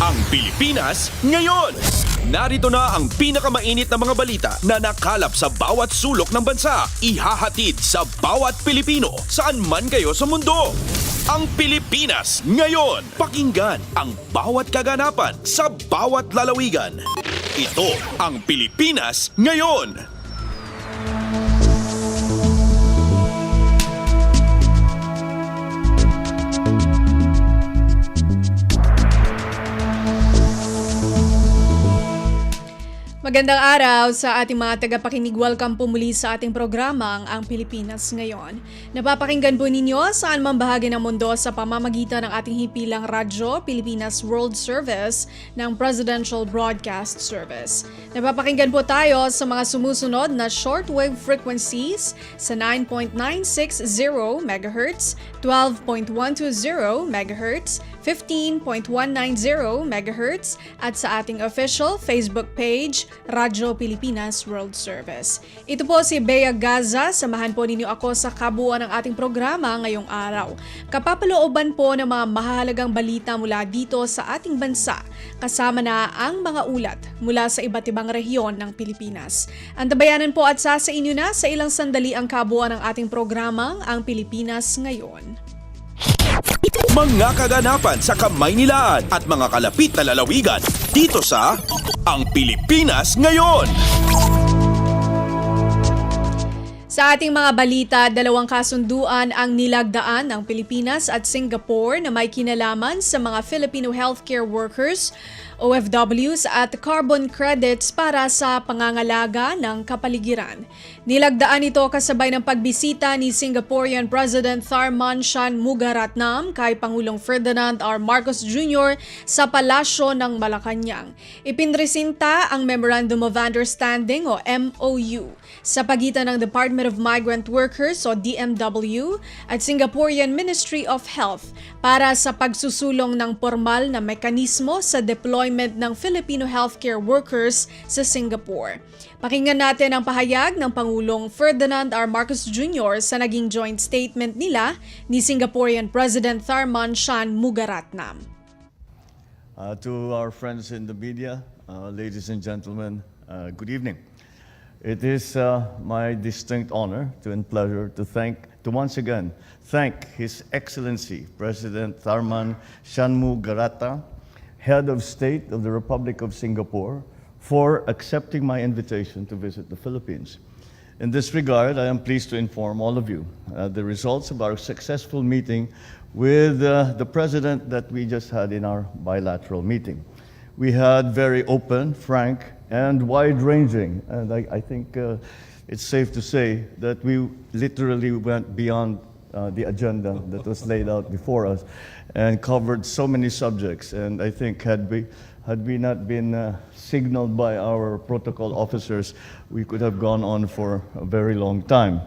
Ang Pilipinas Ngayon. Narito na ang pinakamainit na mga balita na nakalap sa bawat sulok ng bansa. Ihahatid sa bawat Pilipino saan man kayo sa mundo. Ang Pilipinas Ngayon. Pakinggan ang bawat kaganapan sa bawat lalawigan. Ito ang Pilipinas Ngayon. Magandang araw sa ating mga tagapakinig. Welcome po muli sa ating programang Ang Pilipinas Ngayon. Napapakinggan po ninyo saan man bahagi ng mundo sa pamamagitan ng ating hipilang radyo, Pilipinas World Service ng Presidential Broadcast Service. Napapakinggan po tayo sa mga sumusunod na shortwave frequencies sa 9.960 MHz, 12.120 MHz, 15.190 MHz at sa ating official Facebook page, Radyo Pilipinas World Service. Ito po si Bea Gaza. Samahan po ninyo ako sa kabuuan ng ating programa ngayong araw. Kapapalooban po ng mga mahalagang balita mula dito sa ating bansa, kasama na ang mga ulat mula sa iba't ibang rehiyon ng Pilipinas. Antabayanan po at sa inyo na sa ilang sandali ang kabuuan ng ating programang Ang Pilipinas Ngayon. Mga kaganapan sa Kamaynilaan at mga kalapit na lalawigan dito sa Ang Pilipinas Ngayon. Sa ating mga balita, dalawang kasunduan ang nilagdaan ng Pilipinas at Singapore na may kinalaman sa mga Filipino healthcare workers, OFWs at carbon credits para sa pangangalaga ng kapaligiran. Nilagdaan ito kasabay ng pagbisita ni Singaporean President Tharman Shanmugaratnam kay Pangulong Ferdinand R. Marcos Jr. sa Palasyo ng Malacanang. Ipinresinta ang Memorandum of Understanding o MOU sa pagitan ng Department of Migrant Workers o DMW at Singaporean Ministry of Health para sa pagsusulong ng formal na mekanismo sa deployment ng Filipino healthcare workers sa Singapore. Pakinggan natin ang pahayag ng Pangulong Ferdinand R. Marcos Jr. sa naging joint statement nila ni Singaporean President Tharman Shanmugaratnam. To our friends in the media, ladies and gentlemen, good evening. It is my distinct honor and pleasure to once again thank His Excellency President Tharman Shanmugaratnam, Head of State of the Republic of Singapore, for accepting my invitation to visit the Philippines. In this regard, I am pleased to inform all of you the results of our successful meeting with the President that we just had in our bilateral meeting. We had very open, frank, and wide-ranging, and I think it's safe to say that we literally went beyond the agenda that was laid out before us and covered so many subjects. And I think had we not been signaled by our protocol officers, we could have gone on for a very long time.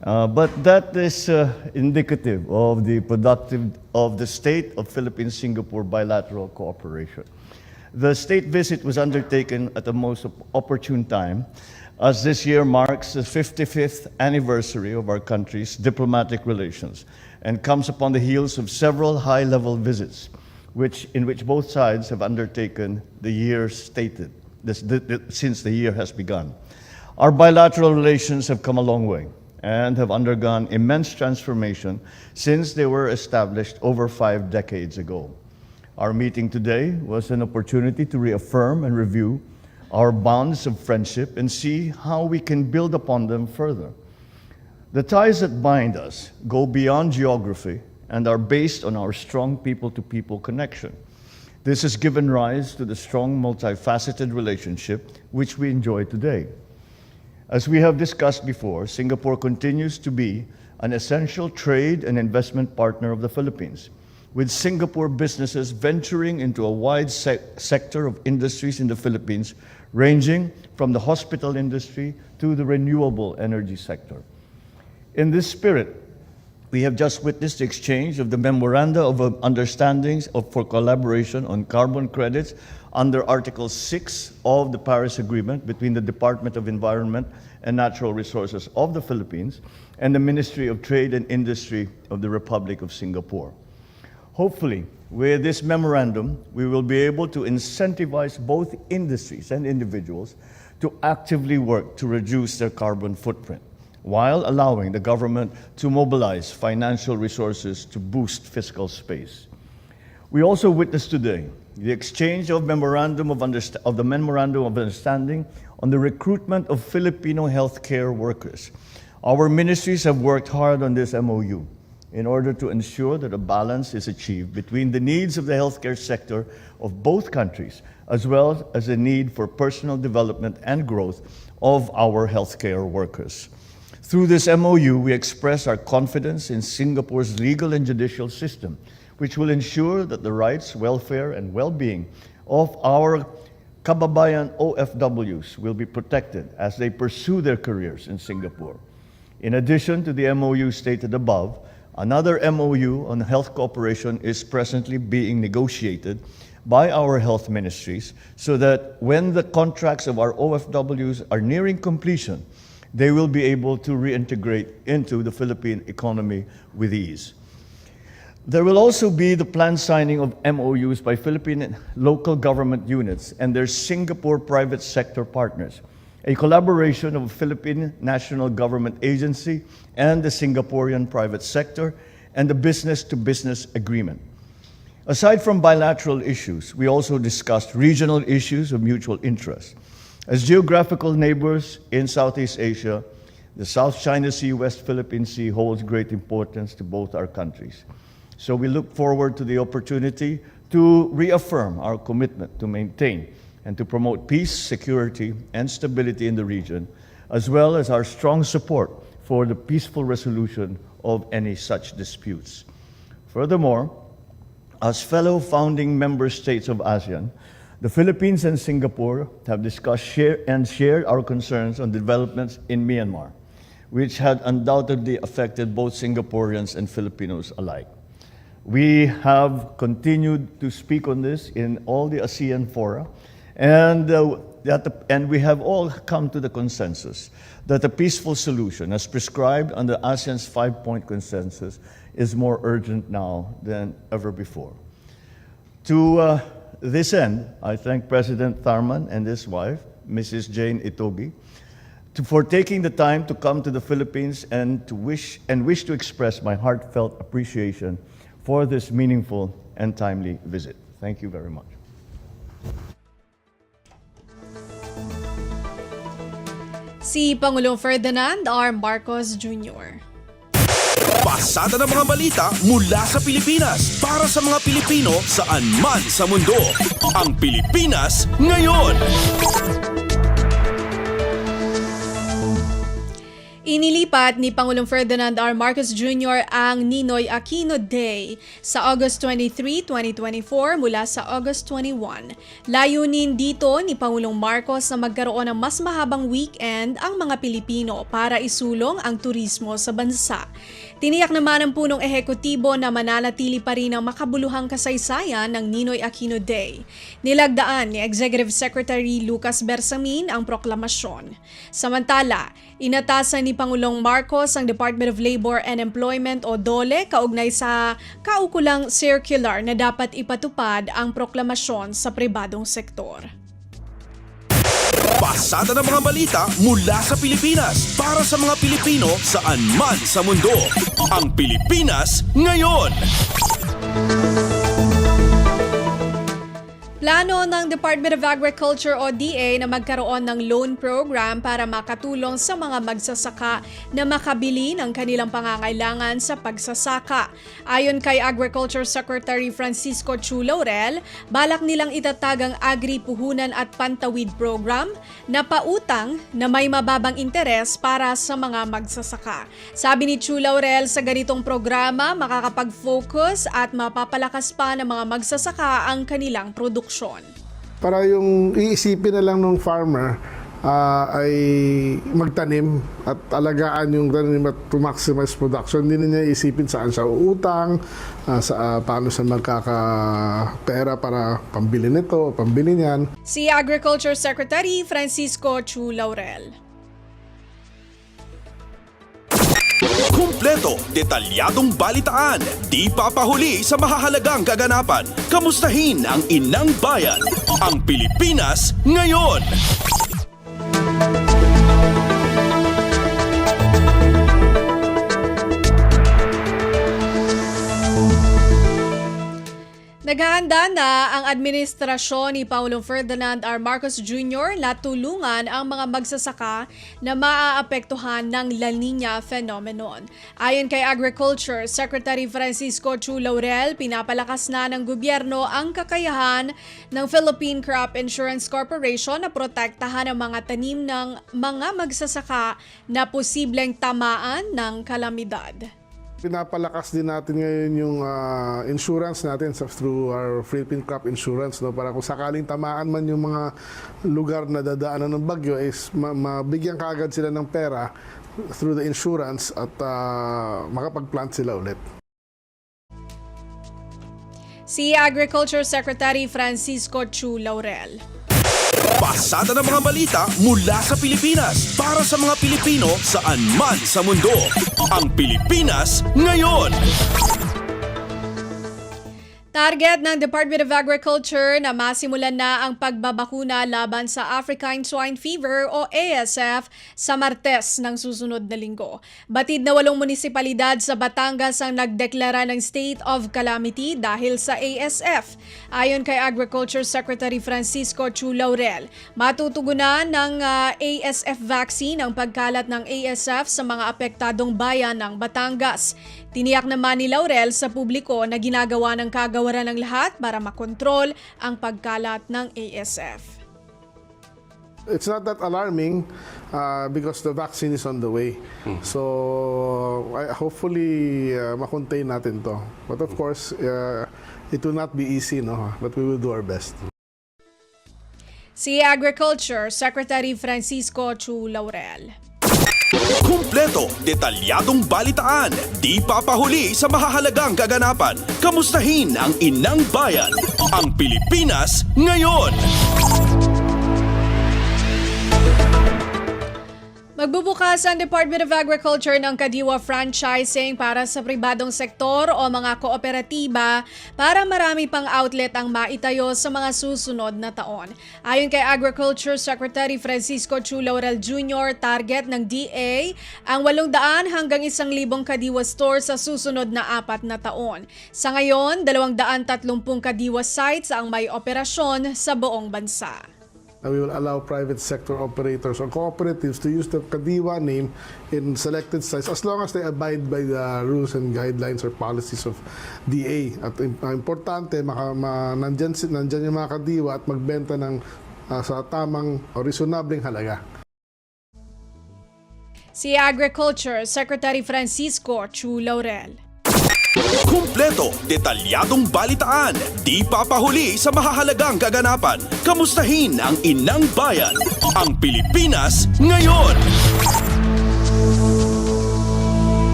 But that is indicative of the state of Philippines-Singapore bilateral cooperation. The state visit was undertaken at the most opportune time, as this year marks the 55th anniversary of our country's diplomatic relations and comes upon the heels of several high-level visits in which both sides have undertaken the year stated, since the year has begun. Our bilateral relations have come a long way and have undergone immense transformation since they were established over 5 decades ago. Our meeting today was an opportunity to reaffirm and review our bonds of friendship and see how we can build upon them further. The ties that bind us go beyond geography and are based on our strong people-to-people connection. This has given rise to the strong multifaceted relationship which we enjoy today. As we have discussed before, Singapore continues to be an essential trade and investment partner of the Philippines, with Singapore businesses venturing into a wide sector of industries in the Philippines, ranging from the hospital industry to the renewable energy sector. In this spirit, we have just witnessed the exchange of the memoranda of understandings for collaboration on carbon credits under Article 6 of the Paris Agreement between the Department of Environment and Natural Resources of the Philippines and the Ministry of Trade and Industry of the Republic of Singapore. Hopefully, with this memorandum, we will be able to incentivize both industries and individuals to actively work to reduce their carbon footprint, while allowing the government to mobilize financial resources to boost fiscal space. We also witnessed today the exchange of the Memorandum of Understanding on the recruitment of Filipino healthcare workers. Our ministries have worked hard on this MOU in order to ensure that a balance is achieved between the needs of the healthcare sector of both countries, as well as the need for personal development and growth of our healthcare workers. Through this MOU, we express our confidence in Singapore's legal and judicial system, which will ensure that the rights, welfare, and well-being of our kababayan OFWs will be protected as they pursue their careers in Singapore. In addition to the MOU stated above, another MOU on health cooperation is presently being negotiated by our health ministries so that when the contracts of our OFWs are nearing completion, they will be able to reintegrate into the Philippine economy with ease. There will also be the planned signing of MOUs by Philippine local government units and their Singapore private sector partners, a collaboration of a Philippine national government agency and the Singaporean private sector, and the business-to-business agreement. Aside from bilateral issues, we also discussed regional issues of mutual interest. As geographical neighbors in Southeast Asia, the South China Sea, West Philippine Sea holds great importance to both our countries. So we look forward to the opportunity to reaffirm our commitment to maintain and to promote peace, security, and stability in the region, as well as our strong support for the peaceful resolution of any such disputes. Furthermore, as fellow founding member states of ASEAN, the Philippines and Singapore have discussed shared our concerns on developments in Myanmar, which had undoubtedly affected both Singaporeans and Filipinos alike. We have continued to speak on this in all the ASEAN fora, and we have all come to the consensus that a peaceful solution, as prescribed under ASEAN's 5-point consensus, is more urgent now than ever before. To this end, I thank President Tharman and his wife, Mrs. Jane Itogi, for taking the time to come to the Philippines and wish to express my heartfelt appreciation for this meaningful and timely visit. Thank you very much. Si Pangulong Ferdinand R. Marcos Jr. Pasada ng mga balita mula sa Pilipinas para sa mga Pilipino saan man sa mundo. Ang Pilipinas Ngayon. Inilipat ni Pangulong Ferdinand R. Marcos Jr. ang Ninoy Aquino Day sa August 23, 2024 mula sa August 21. Layunin dito ni Pangulong Marcos na magkaroon ng mas mahabang weekend ang mga Pilipino para isulong ang turismo sa bansa. Tiniyak naman ng punong ehekutibo na mananatili pa rin ang makabuluhang kasaysayan ng Ninoy Aquino Day. Nilagdaan ni Executive Secretary Lucas Bersamin ang proklamasyon. Samantala, inatasan ni Pangulong Marcos ang Department of Labor and Employment o DOLE kaugnay sa kaukulang circular na dapat ipatupad ang proklamasyon sa pribadong sektor. Pasada ng mga balita mula sa Pilipinas para sa mga Pilipino saan man sa mundo. Ang Pilipinas Ngayon. Plano ng Department of Agriculture o DA na magkaroon ng loan program para makatulong sa mga magsasaka na makabili ng kanilang pangangailangan sa pagsasaka. Ayon kay Agriculture Secretary Francisco Chu Laurel, balak nilang itatag ang Agri-Puhunan at Pantawid Program na pautang na may mababang interes para sa mga magsasaka. Sabi ni Chu Laurel, sa ganitong programa makakapag-focus at mapapalakas pa ng mga magsasaka ang kanilang produksyon. Para yung iisipin na lang ng farmer ay magtanim at alagaan yung tanim at to maximize production. Hindi na niya iisipin saan siya uutang, paano siya magkakapera para pambili nito, pambili niyan. Si Agriculture Secretary Francisco Chu Laurel. Kumpleto, detalyadong balitaan, di papahuli sa mahahalagang kaganapan. Kamustahin ang inang bayan, ang Pilipinas ngayon. Naghahanda na ang administrasyon ni Pangulong Ferdinand R. Marcos Jr. na tulungan ang mga magsasaka na maaapektuhan ng La Niña phenomenon. Ayon kay Agriculture Secretary Francisco Chu Laurel, pinapalakas na ng gobyerno ang kakayahan ng Philippine Crop Insurance Corporation na protektahan ang mga tanim ng mga magsasaka na posibleng tamaan ng kalamidad. Pinapalakas din natin ngayon yung insurance natin through our Philippine Crop Insurance, no, para kung sakaling tamaan man yung mga lugar na dadaanan ng bagyo is mabigyan kaagad sila ng pera through the insurance at makapag-plant sila ulit. Si Agriculture Secretary Francisco Chu Laurel. Pasada ng mga balita mula sa Pilipinas para sa mga Pilipino saan man sa mundo. Ang Pilipinas ngayon. Target ng Department of Agriculture na masimulan na ang pagbabakuna laban sa African Swine Fever o ASF sa Martes ng susunod na linggo. Batid na 8 munisipalidad sa Batangas ang nagdeklara ng state of calamity dahil sa ASF. Ayon kay Agriculture Secretary Francisco Chu Laurel, matutugunan ng ASF vaccine ang pagkalat ng ASF sa mga apektadong bayan ng Batangas. Tiniyak naman ni Laurel sa publiko na ginagawa ng kagawaran ng lahat para makontrol ang pagkalat ng ASF. It's not that alarming because the vaccine is on the way. So hopefully makontain natin to. But of course, it will not be easy, no? But we will do our best. Si Agriculture Secretary Francisco Chu Laurel. Kumpleto, detalyadong balitaan, di papahuli sa mahahalagang kaganapan. Kamustahin ang inang bayan, ang Pilipinas ngayon. Magbubukas ang Department of Agriculture ng Kadiwa franchising para sa pribadong sektor o mga kooperatiba para marami pang outlet ang maitayo sa mga susunod na taon. Ayon kay Agriculture Secretary Francisco Chu Laurel Jr., target ng DA ang 800 hanggang 1,000 Kadiwa stores sa susunod na 4 na taon. Sa ngayon, 230 Kadiwa sites ang may operasyon sa buong bansa. We will allow private sector operators or cooperatives to use the Kadiwa name in selected sites as long as they abide by the rules and guidelines or policies of DA. At importante, nandyan yung mga Kadiwa at magbenta ng sa tamang o reasonabling halaga. Si Agriculture Secretary Francisco Chu Laurel. Kumpleto, detalyadong balitaan, di papahuli sa mahahalagang kaganapan. Kamustahin ang inang bayan, ang Pilipinas ngayon.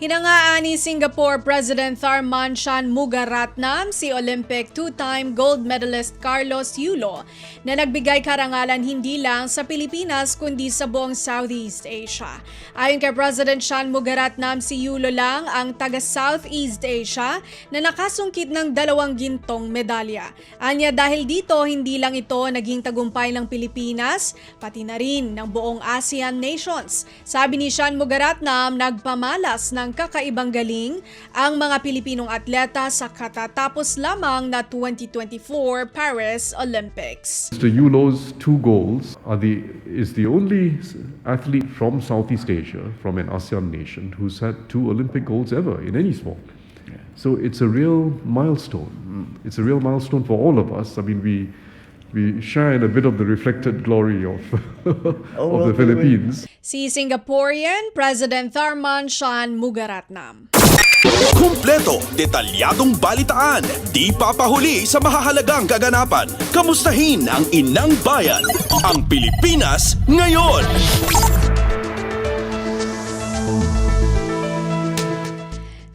Hinangaan ni Singapore President Tharman Shanmugaratnam si Olympic 2-time gold medalist Carlos Yulo na nagbigay karangalan hindi lang sa Pilipinas kundi sa buong Southeast Asia. Ayon kay President Shanmugaratnam, si Yulo lang ang taga-Southeast Asia na nakasungkit ng 2 gintong medalya. Anya dahil dito, hindi lang ito naging tagumpay ng Pilipinas, pati na rin ng buong ASEAN nations. Sabi ni Shanmugaratnam, nagpamalas ng kakaibang galing ang mga Pilipinong atleta sa katatapos lamang na 2024 Paris Olympics. Mr. Yulo's 2 goals is the only athlete from Southeast Asia, from an ASEAN nation, who's had 2 Olympic golds ever in any sport. So it's a real milestone. It's a real milestone for all of us. I mean, we share in a bit of the reflected glory of, of the Philippines. Si Singaporean President Tharman Shanmugaratnam. Kumpleto, detalyadong balitaan, di papahuli sa mahahalagang kaganapan. Kamustahin ang inang bayan, ang Pilipinas ngayon.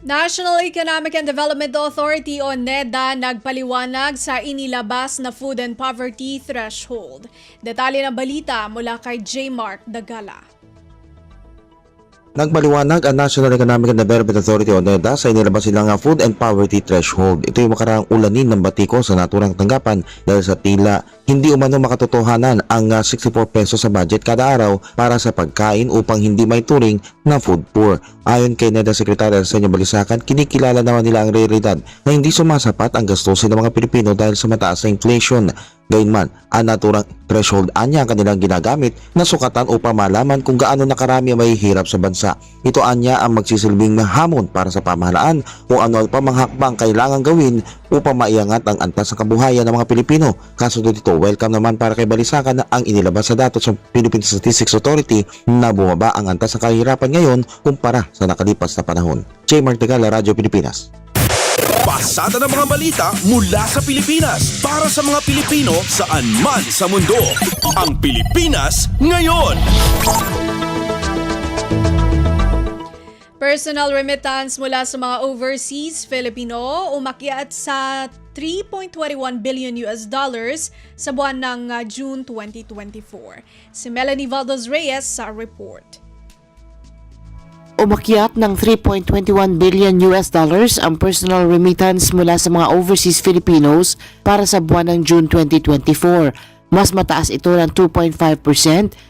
National Economic and Development Authority o NEDA nagpaliwanag sa inilabas na food and poverty threshold. Detalye ng balita mula kay J. Mark Dagala. Nagpaliwanag ang National Economic and Development Authority o NEDA sa inilabas silang food and poverty threshold. Ito yung makaraang ulanin ng batiko sa naturang tanggapan dahil sa tila hindi umano makatotohanan ang 64 pesos sa budget kada araw para sa pagkain upang hindi may turing na food poor. Ayon kay NEDA Secretary Arsenio Balisacan, kinikilala naman nila ang realidad na hindi sumasapat ang gastusin ng mga Pilipino dahil sa mataas na inflation. Gayunman, ang naturang threshold anya ang kanilang ginagamit na sukatan upang malaman kung gaano nakarami ang mahihirap sa bansa. Ito anya ang magsisilbing hamon para sa pamahalaan kung ano pa mga hakbang kailangan gawin upang maiangat ang antas ng kabuhayan ng mga Pilipino. Kasunod dito, welcome naman para kay Balisacan na ang inilabas sa datos ng Philippine Statistics Authority na bumaba ang antas ng kahirapan ngayon kumpara sa nakalipas na panahon. Jay Martigala, Radyo Pilipinas. Pasada ng mga balita mula sa Pilipinas para sa mga Pilipino saan man sa mundo. Ang Pilipinas Ngayon. Personal remittance mula sa mga overseas Filipino umakyat sa 3.21 billion US dollars sa buwan ng June 2024. Si Melanie Valdez Reyes sa report. Umakyat ng 3.21 billion US dollars ang personal remittance mula sa mga overseas Filipinos para sa buwan ng June 2024. Mas mataas ito ng 2.5%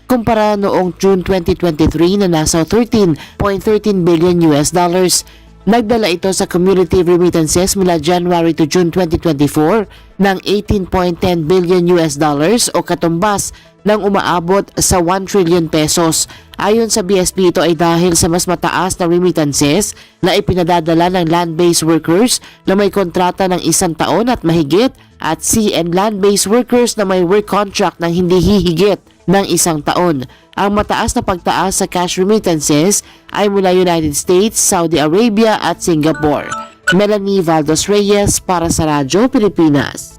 kumpara noong June 2023 na nasa 13.13 billion US dollars. Nagdala ito sa cumulative remittances mula January to June 2024 ng 18.10 billion US dollars o katumbas ng umaabot sa 1 trillion pesos. Ayon sa BSP, ito ay dahil sa mas mataas na remittances na ipinadadala ng land-based workers na may kontrata ng 1 taon at mahigit at sea and land-based workers na may work contract ng hindi hihigit ng 1 taon. Ang mataas na pagtaas sa cash remittances ay mula United States, Saudi Arabia at Singapore. Melanie Valdez Reyes para sa Radyo Pilipinas.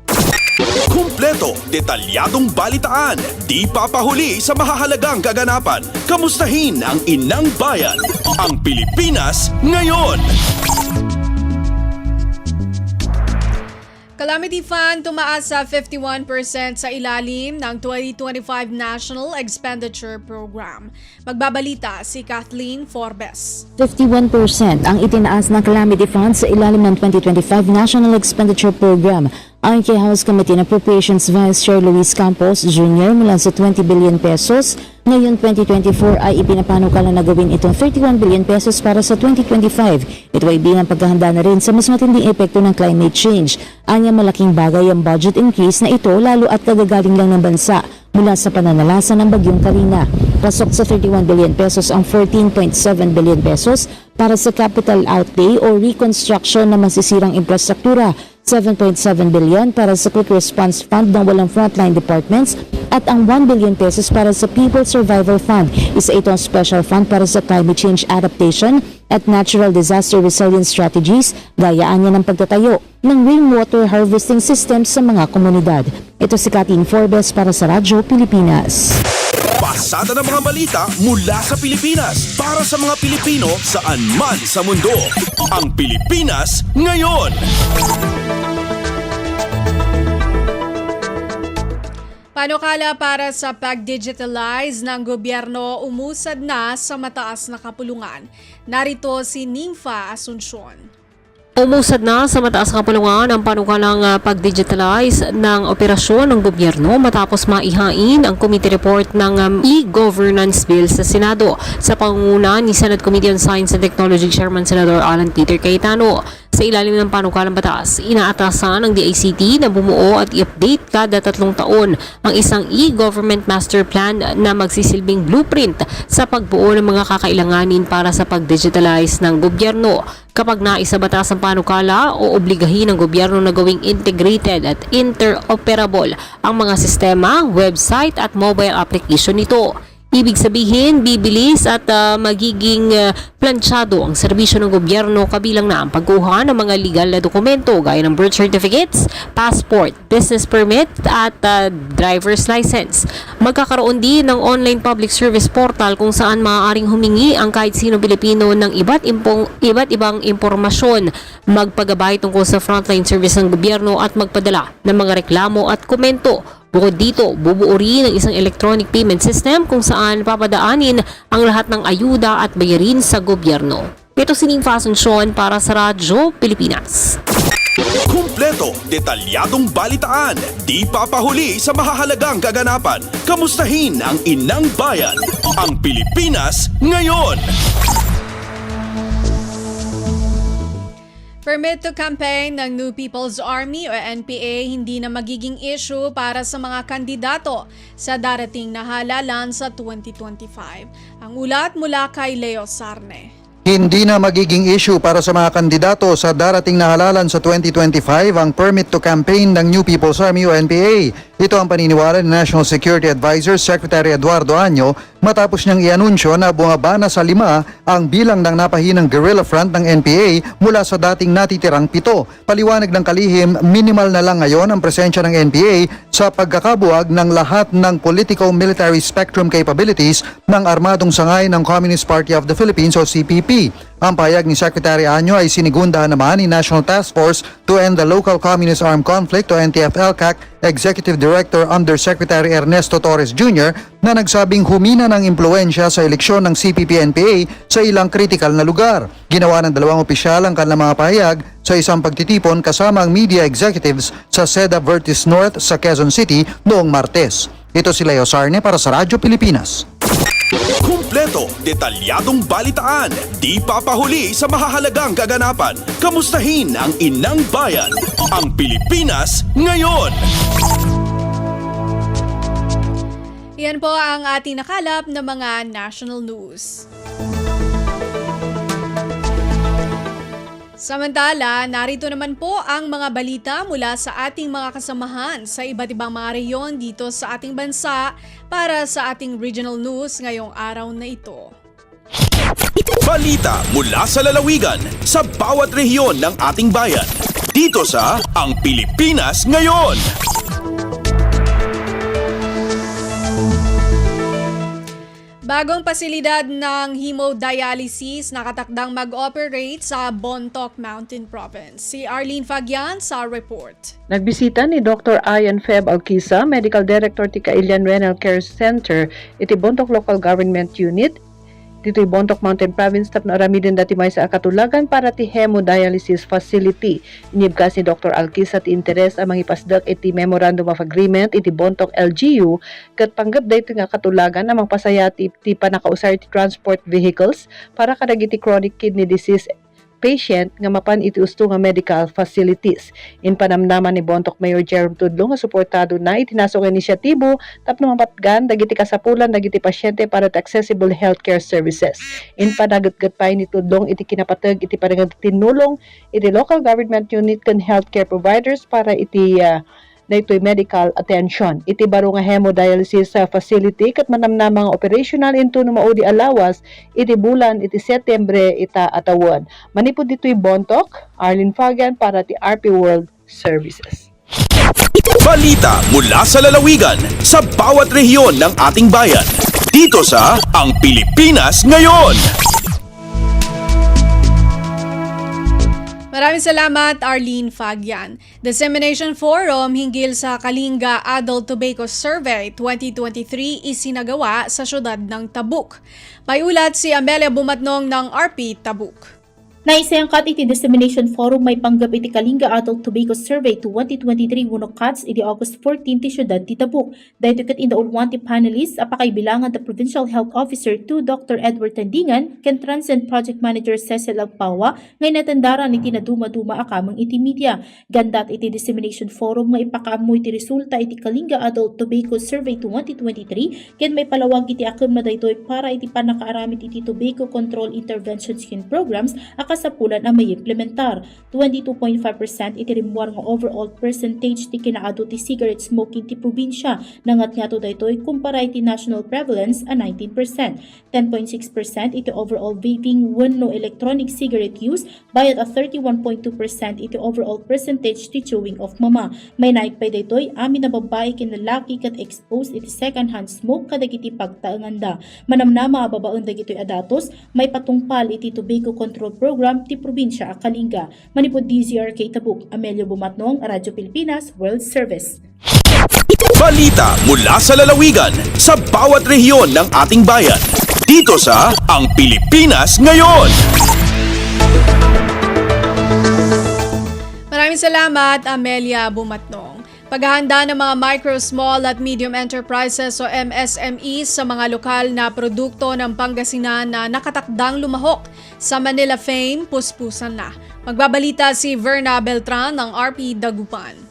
Kumpleto, detalyadong balitaan, di papahuli sa mahahalagang kaganapan. Kamustahin ang inang bayan, ang Pilipinas Ngayon. Calamity Fund tumaas sa 51% sa ilalim ng 2025 National Expenditure Program. Magbabalita si Kathleen Forbes. 51% ang itinaas ng Calamity Fund sa ilalim ng 2025 National Expenditure Program. Ayon kay House Committee on Appropriations Vice Chair Luis Campos Jr. mula sa 20 billion pesos, ngayon 2024 ay ipinapanukala na gawin itong 31 billion pesos para sa 2025. Ito ay bilang paghahanda na rin sa mas matinding epekto ng climate change. Anya malaking bagay ang budget increase na ito lalo at kagagaling lang ng bansa mula sa pananalasa ng Bagyong Karina. Pasok sa 31 billion pesos ang 14.7 billion pesos para sa capital outlay o reconstruction ng masisirang infrastruktura, 7.7 billion para sa Quick Response Fund ng walang frontline departments at ang 1 billion pesos para sa People Survival Fund. Isa itong special fund para sa climate change adaptation at natural disaster resilience strategies, gayaan niya ng pagtatayo ng rainwater harvesting system sa mga komunidad. Ito si Kathleen Forbes para sa Radyo Pilipinas. Pasada ng mga balita mula sa Pilipinas para sa mga Pilipino saan man sa mundo. Ang Pilipinas Ngayon. Panukala para sa pag-digitalize ng gobyerno umusad na sa mataas na kapulungan. Narito si Nympha Asuncion. Umusad na sa mataas na kapulungan ang panukalang pag-digitalize ng operasyon ng gobyerno matapos maihain ang committee report ng e-governance bill sa Senado sa pangunguna ni Senate Committee on Science and Technology Chairman Senador Alan Peter Cayetano. Sa ilalim ng panukalang batas, inaatasan ng DICT na bumuo at i-update kada 3 taon ang isang e-government master plan na magsisilbing blueprint sa pagbuo ng mga kakailanganin para sa pag-digitalize ng gobyerno. Kapag naisa batas ang panukala o obligahin ng gobyerno na gawing integrated at interoperable ang mga sistema, website at mobile application nito. Ibig sabihin, bibilis at magiging plansyado ang serbisyo ng gobyerno kabilang na ang pagkuha ng mga legal na dokumento gaya ng birth certificates, passport, business permit at driver's license. Magkakaroon din ng online public service portal kung saan maaaring humingi ang kahit sino Pilipino ng iba't ibang impormasyon, magpagabay tungkol sa frontline service ng gobyerno at magpadala ng mga reklamo at komento Bukod dito, bubuo rin ng isang electronic payment system kung saan papadaanin ang lahat ng ayuda at bayarin sa gobyerno. Ito sining Asuncion para sa Radyo Pilipinas. Kumpleto, detalyadong balitaan, di papahuli sa mahahalagang kaganapan. Kamustahin ang inang bayan, ang Pilipinas ngayon. Permit to campaign ng New People's Army o NPA hindi na magiging issue para sa mga kandidato sa darating na halalan sa 2025. Ang ulat mula kay Leo Sarne. Hindi na magiging issue para sa mga kandidato sa darating na halalan sa 2025 ang permit to campaign ng New People's Army o NPA. Ito ang paniniwala ni National Security Advisor Secretary Eduardo Año matapos niyang ianunsyo na bumaba na sa 5 ang bilang ng napahinang guerrilla front ng NPA mula sa dating natitirang 7. Paliwanag ng kalihim, minimal na lang ngayon ang presensya ng NPA sa pagkakabuwag ng lahat ng political military spectrum capabilities ng armadong sangay ng Communist Party of the Philippines o CPP. Ang pahayag ni Secretary Año ay sinigundahan naman ni National Task Force to End the Local Communist Armed Conflict o NTF-ELCAC Executive Director Undersecretary Ernesto Torres Jr. na nagsabing humina ng impluensya sa eleksyon ng CPP-NPA sa ilang kritikal na lugar. Ginawa ng 2 opisyal ang kanilang mga pahayag sa isang pagtitipon kasama ang media executives sa Seda Vertis North sa Quezon City noong Martes. Ito si Leo Sarne para sa Radyo Pilipinas. Kumpleto, detalyadong balitaan, di papahuli sa mahahalagang kaganapan. Kamustahin ang inang bayan, ang Pilipinas ngayon. Yan po ang ating nakalap na mga national news. Samantala, narito naman po ang mga balita mula sa ating mga kasamahan sa iba't ibang mga reyon dito sa ating bansa para sa ating regional news ngayong araw na ito. Balita mula sa lalawigan sa bawat rehiyon ng ating bayan. Dito sa Ang Pilipinas Ngayon. Bagong pasilidad ng hemodialysis nakatakdang mag-operate sa Bontoc Mountain Province. Si Arlene Fagian sa report. Nagbisita ni Dr. Ian Feb Alquisa, Medical Director ti Kailian Renal Care Center, iti Bontoc Local Government Unit. Dito'y Bontoc Mountain Province tapno aramidin dati may sa akatulagan para ti hemodialysis facility. Inibkas ni Dr. Alquisa ti interes ang mangipasdak iti Memorandum of Agreement iti Bontoc LGU kat panggap dayto nga katulagan amang pasaya ti panakausar ti transport vehicles para kadagiti chronic kidney disease patient nga mapan iti usto nga medical facilities. In panamnaman ni Bontoc Mayor Jerome Tudlo nga suportado na itinasong inisyatibo tapno mapatgan dagiti kasapulan dagiti pasyente para ti accessible healthcare services. In panagatgatpay ni Tudlong iti kinapatag iti panagatinulong iti local government unit ken healthcare providers para iti daytoy medical attention. Iti baro nga hemodialysis facility kat manamnamang operational into no maudi alawas iti bulan iti Setyembre ita atawon. Manipod ditoy Bontoc, Arlene Fagan para ti RP World Services. Balita mula sa lalawigan sa bawat rehiyon ng ating bayan. Dito sa Ang Pilipinas Ngayon. Maraming salamat, Arlene Fagian. Dissemination Forum hinggil sa Kalinga Adult Tobacco Survey 2023 isinagawa sa syudad ng Tabuk. May ulat si Amelia Bumatnong ng RP Tabuk. Naisayangkat iti Dissemination Forum may panggap iti Kalinga Adult Tobacco Survey 2023 Wunokats iti August 14 ti syudad ti Tabuk. Dahito kat indaulwan ti panelists apakaibilangan the Provincial Health Officer to Dr. Edward Tandingan ken Transcend Project Manager Cecil Agpawa ngay natandaran iti naduma-duma akamang iti media. Gandat iti Dissemination Forum nga ipakaamoy iti resulta iti Kalinga Adult Tobacco Survey 2023 ken may palawag iti akem na daytoy para iti panakaaramid iti tobacco control interventions ken programs kasapulan ang may implementar. 22.5% iti rimuar nga overall percentage ti kinaado ti cigarette smoking ti probinsya nangat nga to daytoy kumpara iti national prevalence a 19%. 10.6% iti overall vaping wenno electronic cigarette use bayat a 31.2% iti overall percentage ti chewing of mama. May naikpay daytoy amin na babae ken lalaki kat exposed iti second hand smoke kadagiti pagtaenganda. Manamnama babaen dagitoy adatos may patungpal iti tobacco control program ti probinsya Kalinga. Manipod DZRK Tabuk, Amelio Bumatnong, Radyo Pilipinas World Service. Balita mula sa lalawigan sa bawat rehiyon ng ating bayan. Dito sa Ang Pilipinas Ngayon. Maraming salamat, Amelia Bumatnong. Paghahanda ng mga micro, small at medium enterprises o MSMEs sa mga lokal na produkto ng Pangasinan na nakatakdang lumahok sa Manila Fame, puspusan na. Magbabalita si Verna Beltran ng RP Dagupan.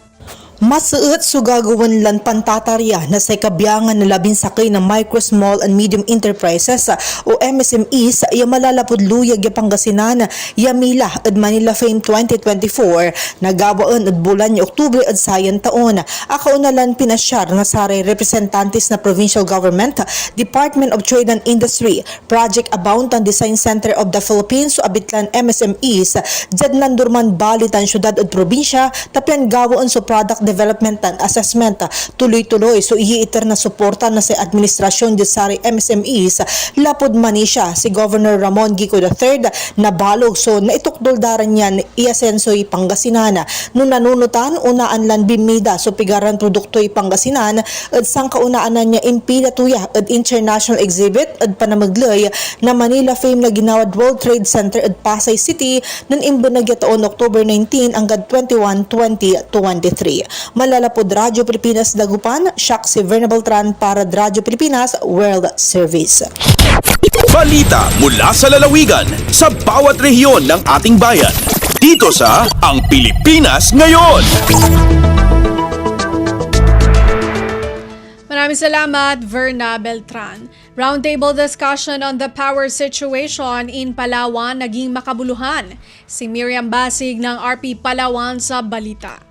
Masuot sugagawan lan pantatarya na sa kabiyangan na labing sakay ng micro, small and medium enterprises o MSMEs yung malalapod luyag yung Pangasinan Yamila at Manila Fame 2024 nagawaan at bulan ni Oktubre at sayan taon. Ako na lan pinasyar na saray representantes na provincial government, Department of Trade and Industry, Project Abountan Design Center of the Philippines o abitlan MSMEs, Jadlan Durman Balitan, syudad at probinsya, tapyan gawaan sa product development and assessment. Tuloy-tuloy so ihiiter na suporta na sa administrasyon di sari MSMEs lapod manisya si Governor Ramon Gico III na balog so naitukdoldaran niyan iasensoy Pangasinan. Nung nanunutan unaan lan bimida so pigaran produktoy Pangasinan at sang kaunaanan niya impila tuya at international exhibit at panamaglay na Manila Fame na ginawad World Trade Center at Pasay City ng imbunagya taon October 19 hanggang 21, 2023. Malalapod Radyo Pilipinas Dagupan, siya si Verna Beltran para Radyo Pilipinas World Service. Balita mula sa lalawigan sa bawat rehiyon ng ating bayan. Dito sa Ang Pilipinas Ngayon. Maraming salamat, Verna Beltran. Roundtable discussion on the power situation in Palawan naging makabuluhan. Si Miriam Basig ng RP Palawan sa balita.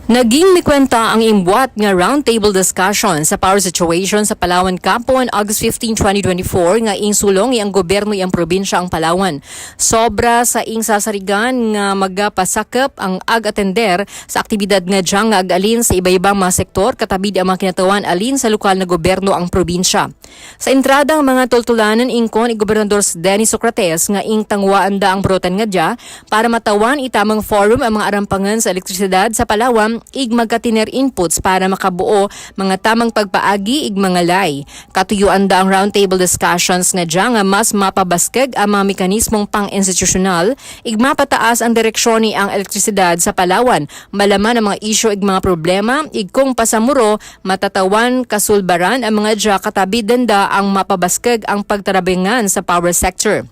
Naging mikwenta ang imbuat nga roundtable discussion sa power situation sa Palawan Campo on August 15, 2024 nga insulong ang gobyerno ang probinsya ang Palawan. Sobra sa ing sasarigan nga magapasakop ang ag-atender sa aktibidad nga diyang nga ag-alin sa iba-ibang mga sektor katabi ang mga kinatawan alin sa lokal na gobyerno ang probinsya. Sa entrada ang mga tultulanan ingkon ni Gobernador Dennis Socrates nga ing tangwaan da ang brotan nga dya para matawan itamang forum ang mga arampangan sa elektrisidad sa Palawan ig magkatiner inputs para makabuo mga tamang pagpaagi ig mga lay. Katuyuan da ang roundtable discussions nga dya nga mas mapabaskeg ang mga mekanismong pang-institusyonal ig mapataas ang direksyon ni ang elektrisidad sa Palawan, malaman ang mga isyu ig mga problema ig kung pasamuro matatawan kasulbaran ang mga dya katabi denda ang mapabaskeg ang pagtarabingan sa power sector.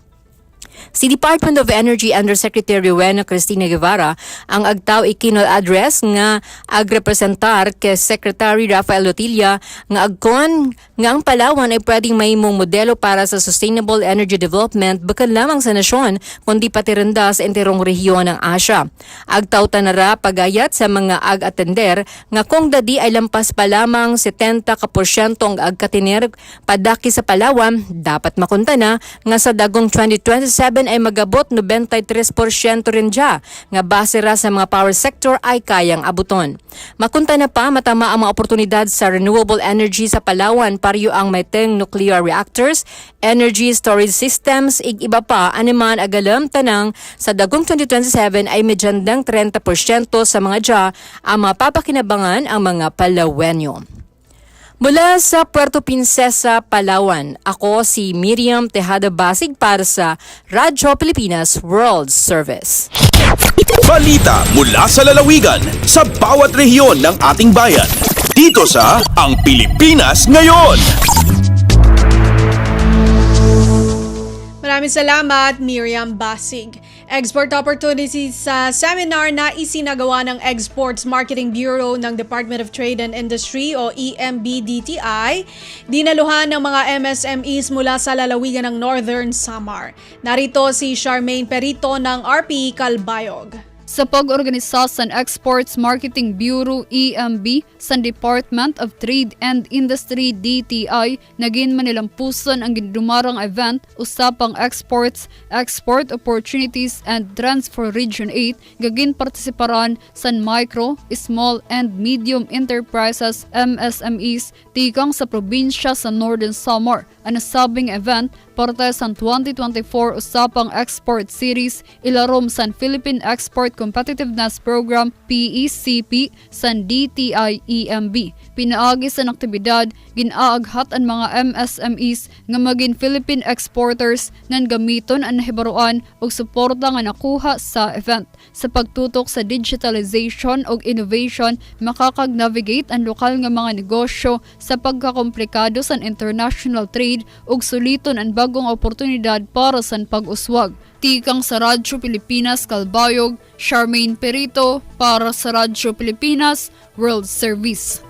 Si Department of Energy Undersecretary Rowena Cristina Guevara ang agtaw ikinol address nga agrepresentar kay Secretary Rafael Lotilla nga agkon nga ang Palawan ay pwedeng mahimong modelo para sa sustainable energy development bakal lamang sa nasyon kundi pati renda sa enterong rehiyon ng Asia. Agtaw tanara pagayat sa mga ag-atender nga kung dadi ay lampas pa lamang 70% ang ag-katiner padaki sa Palawan, dapat makunta na nga sa dagong 2027 ay magabot 93% rin dya nga base ra sa mga power sector ay kayang abuton. Makunta na pa matama ang mga oportunidad sa renewable energy sa Palawan pariyo ang may 10 nuclear reactors, energy storage systems, ig iba pa animan agalam tanang sa dagong 2027 ay medyandang 30% sa mga dya ang mapapakinabangan ang mga Palawenyo. Mula sa Puerto Princesa, Palawan, ako si Miriam Tejada Basig para sa Radyo Pilipinas World Service. Balita mula sa lalawigan sa bawat rehiyon ng ating bayan. Dito sa Ang Pilipinas Ngayon. Maraming salamat, Miriam Basig. Export opportunities sa seminar na isinagawa ng Exports Marketing Bureau ng Department of Trade and Industry o EMB-DTI, dinaluhan ng mga MSMEs mula sa lalawigan ng Northern Samar. Narito si Charmaine Perito ng RP Calbayog. Sa pag-organisa sa Exports Marketing Bureau EMB sa Department of Trade and Industry DTI, naging manilampusan ang ginumarang event usapang exports, export opportunities and trends for Region 8, gagin partisiparan sa micro, small and medium enterprises MSMEs tikang sa probinsya sa Northern Samar. ang nasabing event parte sa 2024 usapang export series ilarom sa Philippine Export Competitiveness Program PECP sa DTI-EMB. Pinaagi sa aktibidad, ginaaghat ang mga MSMEs nga maging Philippine exporters ngan gamiton ang nahibaruan og suporta nga nakuha sa event. Sa pagtutok sa digitalization ug innovation, makakag-navigate ang lokal nga mga negosyo sa pagkakomplikado sa international trade ug suliton ang bagong oportunidad para sa pag-uswag. Tikang sa Radyo Pilipinas Kalbayog, Charmaine Perito para sa Radyo Pilipinas World Service.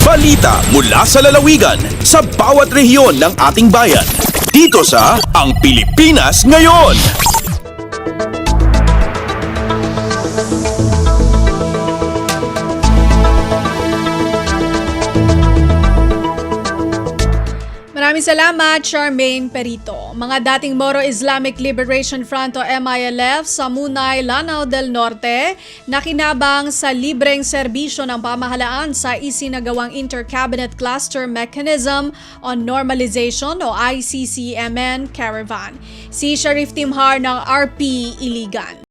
Balita mula sa lalawigan sa bawat rehiyon ng ating bayan. Dito sa Ang Pilipinas Ngayon. Maraming salamat, Charmaine Perito. Mga dating Moro Islamic Liberation Front o MILF sa Munay, Lanao del Norte, nakinabang sa libreng serbisyo ng pamahalaan sa isinagawang Inter-Cabinet Cluster Mechanism on Normalization o ICCMN Caravan. Si Sharif Timhar ng RP Iligan.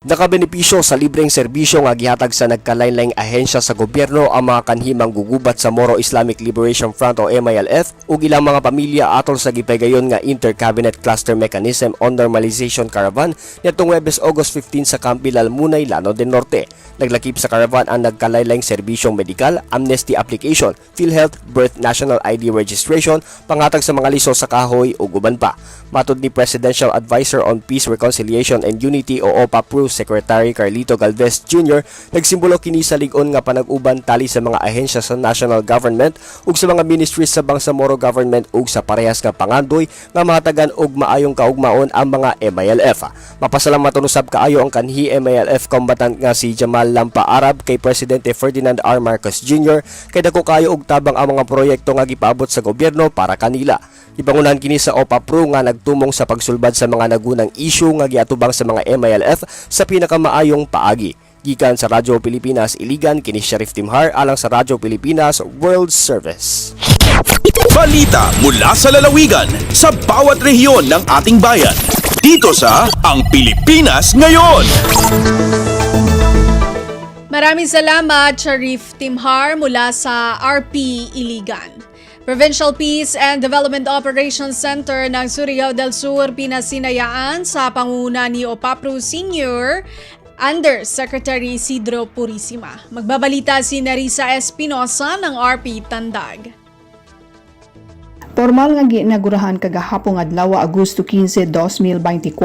Nakabenepisyo sa libreng serbisyo nga gihatag sa nagkalain-laing ahensya sa gobyerno ang mga kanhimang gugubat sa Moro Islamic Liberation Front o MILF ug ilang mga pamilya atol sa gipaygayon nga Inter-Cabinet Cluster Mechanism on Normalization Caravan nitong Huwebes August 15 sa Camp Bilal, Munay, Lanao del Norte. Naglakip sa caravan ang nagkalain-laing serbisyong medikal, amnesty application, PhilHealth, birth national ID registration, pangatag sa mga liso sa kahoy ug uban pa. Matud ni Presidential Advisor on Peace, Reconciliation and Unity o OPA-PRU Secretary Carlito Galvez Jr. nagsimbolo kini sa lig-on nga panag-uban tali sa mga ahensya sa national government ug sa mga ministries sa Bangsamoro government ug sa parehas nga pangandoy nga mahatagan og maayong kaugmaon ang mga MILF. Mapasalamat usab kaayo ang kanhi MILF combatant nga si Jamal Lampa Arab kay Presidente Ferdinand R. Marcos Jr. kay dako kayo og tabang ang mga proyekto nga gipaabot sa gobyerno para kanila. Ibangunan kini sa OPA-PRU nga nagtumong sa pagsulbad sa mga nagunang issue nga giatubang sa mga MILF sa pinakamaayong paagi. Gikan sa Radyo Pilipinas Iligan, kini Sharif Timhar alang sa Radyo Pilipinas World Service. Balita mula sa lalawigan sa bawat rehiyon ng ating bayan. Dito sa Ang Pilipinas Ngayon. Maraming salamat, Sharif Timhar mula sa RP Iligan. Provincial Peace and Development Operations Center ng Surigao del Sur pinasinayaan sa pangunguna ni OPA-PRU Senior Under Secretary Isidro Purisima. Magbabalita si Nerissa Espinosa ng RP Tandag. Formal nga ginagurahan kagahapon adlaw Agosto 15, 2024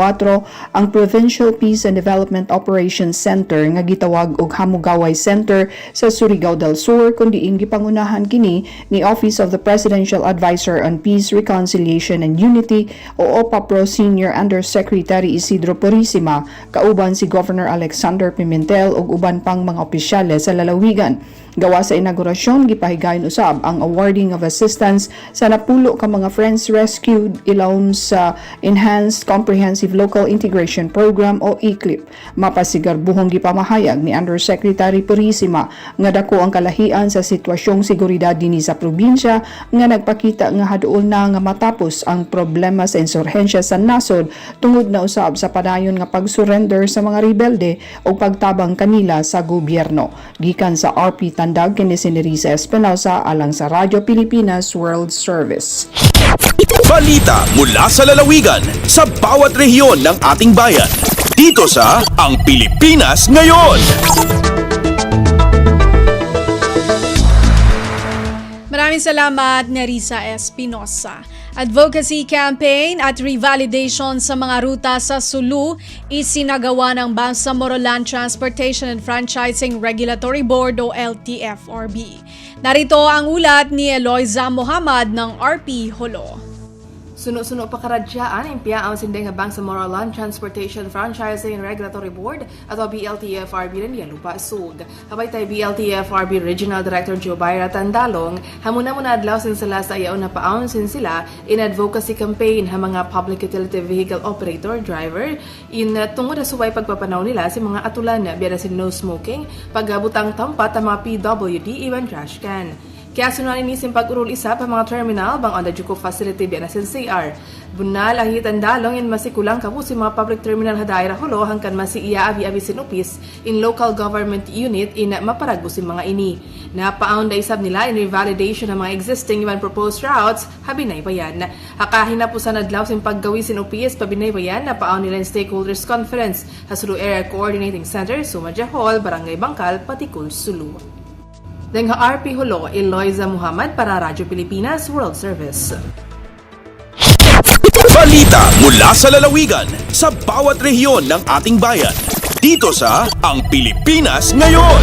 ang Provincial Peace and Development Operations Center nga gitawag og Hamugaway Center sa Surigao del Sur kundi gipangunahan kini ni Office of the Presidential Advisor on Peace, Reconciliation and Unity o OPA-PRO Senior Undersecretary Isidro Purisima kauban si Governor Alexander Pimentel ug uban pang mga opisyales sa lalawigan. Gawa sa inaugurasyon, gipahigayon usab ang awarding of assistance sa napulo ka mga friends rescued ilawom sa Enhanced Comprehensive Local Integration Program o ECLIP. Mapasigarbuhong gipamahayag ni Undersecretary Purisima nga dako ang kalahian sa sitwasyong seguridad dinhi sa probinsya nga nagpakita nga haduol na nga matapos ang problema sa insurhensya sa nasod tungod na usab sa padayon nga pag-surrender sa mga rebelde o pagtabang kanila sa gobyerno. Gikan sa RP Tandag, kini si Nerissa Espinosa alang sa Radyo Pilipinas World Service. Balita mula sa lalawigan sa bawat rehiyon ng ating bayan. Dito sa Ang Pilipinas Ngayon. Maraming salamat, Nerissa Espinosa. Advocacy campaign at revalidation sa mga ruta sa Sulu isinagawa ng Bangsamoro Land Transportation and Franchising Regulatory Board o LTFRB. Narito ang ulat ni Eloiza Mohamad ng RP Holo. Suno-suno pa karadyaan impya ang sindeng nga Bangsamoro Land Transportation Franchising and Regulatory Board at BLTFRB rin Yalupa Sud. Habay tayo BLTFRB Regional Director Joe Byra Tandalong, hamuna-muna adlaw sin sila sa iyaw na paon sin sila in advocacy campaign ha mga public utility vehicle operator driver in tungod na suway pagpapanaw nila si mga atulan biya sin no smoking, paggabutang tampat ang mga PWD iwan trash can. Kaya sunan inisim pag-urul isa pa mga terminal bang on the Juko facility biya na CR. Bunal ahitan dalong in masikulang kapusi mga public terminal hadaira hulo hangkan masi iya abi-abi sinupis in local government unit in maparagbusin mga ini. Napaon da isab nila in revalidation ng mga existing iban proposed routes habinay bayan. Hakahin na po sa nadlaw sin paggawi sinupis pabinay bayan napaon nila in stakeholders conference hasulu area coordinating center Sumadja Hall, Barangay Bangkal, Patikul, Sulu. Dengha RP Hulo, Eloisa Muhammad para Radyo Pilipinas World Service. Balita mula sa lalawigan sa bawat rehiyon ng ating bayan. Dito sa Ang Pilipinas Ngayon.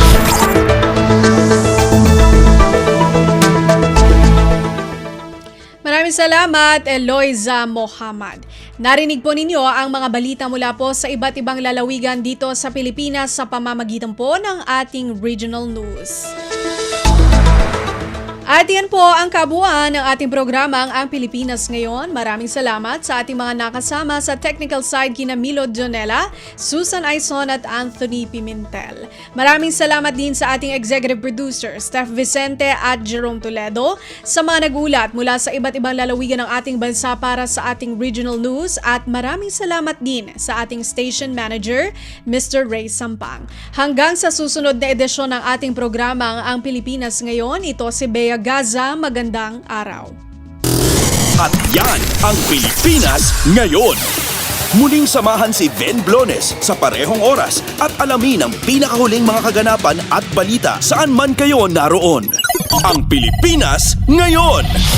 Maraming salamat, Eloisa Muhammad. Narinig po ninyo ang mga balita mula po sa iba't ibang lalawigan dito sa Pilipinas sa pamamagitan po ng ating regional news. At yan po ang kabuuan ng ating programang Ang Pilipinas Ngayon. Maraming salamat sa ating mga nakasama sa technical side kina Milo Donella, Susan Aison at Anthony Pimentel. Maraming salamat din sa ating executive producer, Steph Vicente at Jerome Toledo, sa mga nagulat mula sa iba't ibang lalawigan ng ating bansa para sa ating regional news, at maraming salamat din sa ating station manager, Mr. Ray Sampang. Hanggang sa susunod na edisyon ng ating programang Ang Pilipinas Ngayon, ito si Bea Gaza, magandang araw. At yan ang Pilipinas Ngayon. Muling samahan si Ben Blones sa parehong oras at alamin ang pinakahuling mga kaganapan at balita saan man kayo naroon. Ang Pilipinas Ngayon.